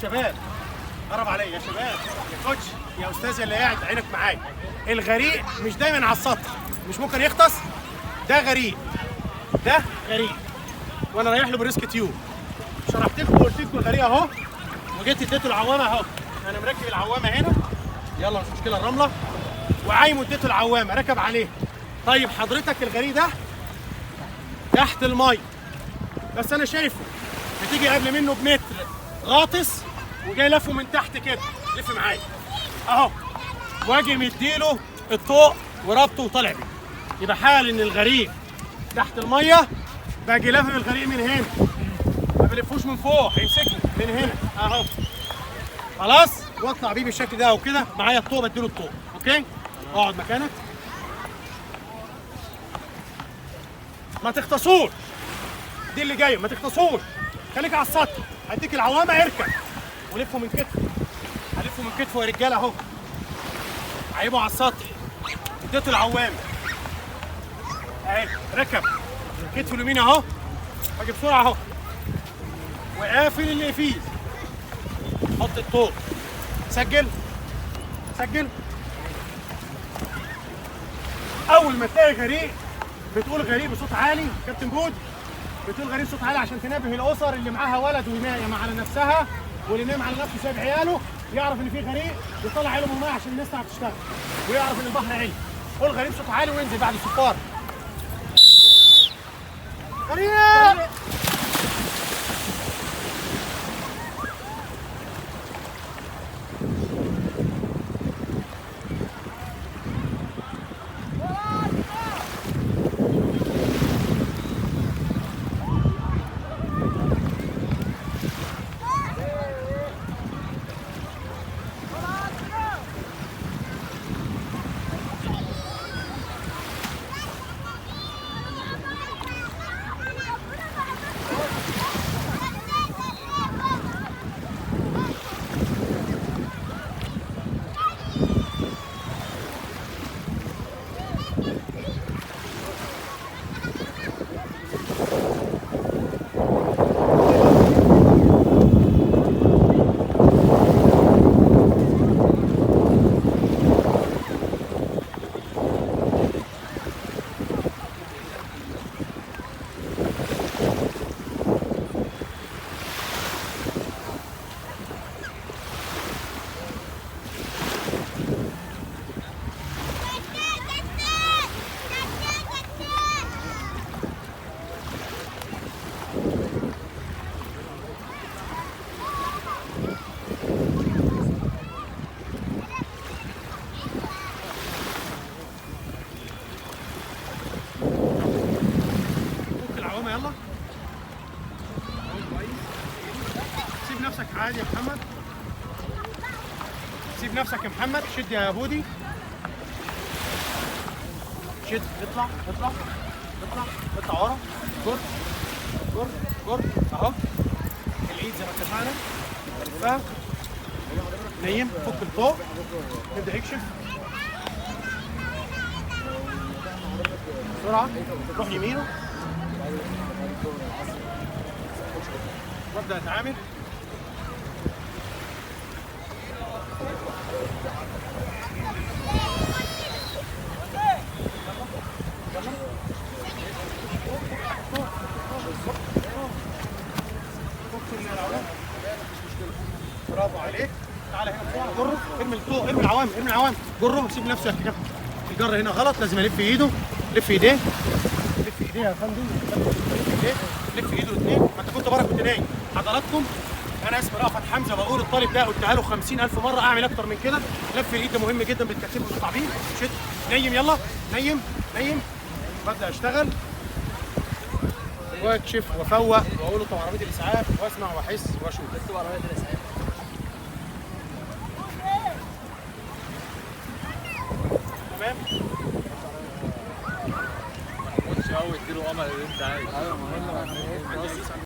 شباب قرب عليا يا شباب، يا كوتش، يا استاذ اللي قاعد عينك معايا. الغريق مش دايما على السطح، مش ممكن يغطس. ده غريق، ده غريق، وانا رايح له بريسك تيوب. شرحت لكم وقلت لكم الغريق اهو، وجيت اديته العوامه اهو. انا مركب العوامه هنا، يلا مش مشكله الرمله، وعايمه اديته العوامه ركب عليها. طيب حضرتك الغريق ده تحت الميه، بس انا شايفه بتيجي قبل منه بمتر غاطس وجاي لفه من تحت كده، لف معايا اهو، واجي مديله الطوق وربطه وطالع بيه. يبقى حال ان الغريق تحت الميه، باجي لافف الغريق من هنا، ما بلفوش من فوق، هيمسكني من هنا اهو، خلاص، واطلع بيه بالشكل ده وكده. معايا الطوق بديله الطوق، اوكي؟ اقعد مكانك، ما تغطسوش، دي اللي جايه، ما تغطسوش، خليك على السطح. هديك العوامه، اركب ولفه من كتفه، هلفه من كتفه يا رجاله اهو، عيبه على السطح، اديته العوامه اهي، ركب كتفه اليمين اهو، باجي بسرعه اهو، وقافل اللي فيه، حط الطوق، سجل سجل. اول ما تلاقي غريق بتقول غريق بصوت عالي، كابتن بود بتقول غريب صوت عالي عشان تنبه الاسر اللي معاها ولد ونايم على نفسها، واللي نايم على نفسه سايب عياله، يعرف ان في غريق، يطلع عياله من الميه عشان الناس تعرف تشتغل، ويعرف ان البحر عالي. قول غريب صوت عالي وانزل بعد الصفار. غريب. يلا سيب نفسك عادي يا محمد، سيب نفسك يا محمد، شد يا بودي، شد، اطلع اطلع اطلع اطلع ورا، جر جر جر اهو، الايد زي ما اتفقنا، لفها، نيم، فك الطوق، نبدا يكشف بسرعه، روح يمينه وابدا اتعامل. برافو عليك، تعالى هنا بسرعه، جره، ارمي الطوق، ارمي العوامل، ارمي العوامل، جره، سيب نفسه يا كابتن. الجر هنا غلط، لازم الف ايده، لف ايديه، لف ايديه يا فندم، لف ايديه، لف ايده الاثنين. ما انت كنت بره كنت نايم. حضراتكم انا اسمي رأفت حمزه، بقول الطالب ده قلتها له 50,000 مره، اعمل اكتر من كده. لف الايد ده مهم جدا بالترتيب والتعبير. شد، نيم، يلا نيم نيم، ببدا اشتغل واكشف وافوق واقول له طب عربيه الاسعاف، واسمع واحس واشوف. اكتب عربيه الاسعاف. تمام. ما تقولش قوي اديله امل اللي انت عايزه. ايوه، ما هو